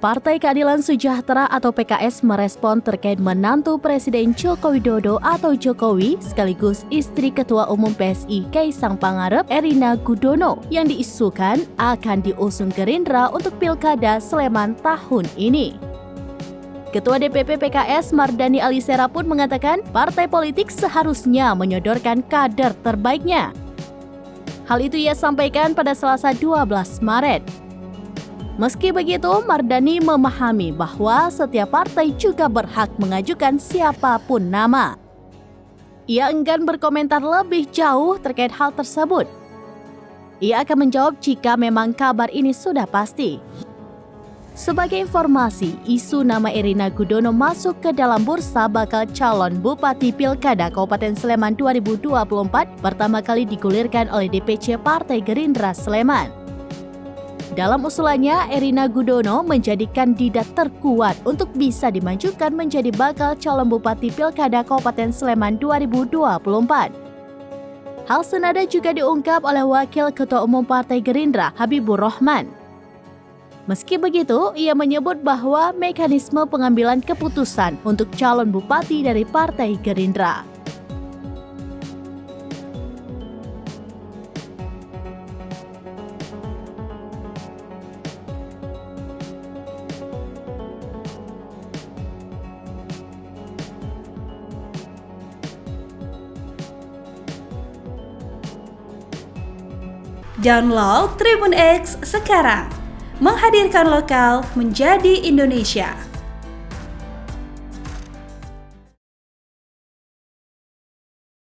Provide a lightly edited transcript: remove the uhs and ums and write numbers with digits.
Partai Keadilan Sejahtera atau PKS merespon terkait menantu Presiden Joko Widodo atau Jokowi sekaligus istri Ketua Umum PSI Kaisang Pangarep Erina Gudono yang diisukan akan diusung Gerindra untuk Pilkada Sleman tahun ini. Ketua DPP PKS Mardhani Alisera pun mengatakan partai politik seharusnya menyodorkan kader terbaiknya. Hal itu ia sampaikan pada Selasa 12 Maret. Meski begitu, Mardhani memahami bahwa setiap partai juga berhak mengajukan siapapun nama. Ia enggan berkomentar lebih jauh terkait hal tersebut. Ia akan menjawab jika memang kabar ini sudah pasti. Sebagai informasi, isu nama Erina Gudono masuk ke dalam bursa bakal calon Bupati Pilkada Kabupaten Sleman 2024 pertama kali digulirkan oleh DPC Partai Gerindra Sleman. Dalam usulannya, Erina Gudono menjadi kandidat terkuat untuk bisa dimajukan menjadi bakal calon Bupati Pilkada Kabupaten Sleman 2024. Hal senada juga diungkap oleh Wakil Ketua Umum Partai Gerindra, Habibur Rahman. Meski begitu, ia menyebut bahwa mekanisme pengambilan keputusan untuk calon bupati dari Partai Gerindra. Download Tribun X sekarang, menghadirkan lokal menjadi Indonesia.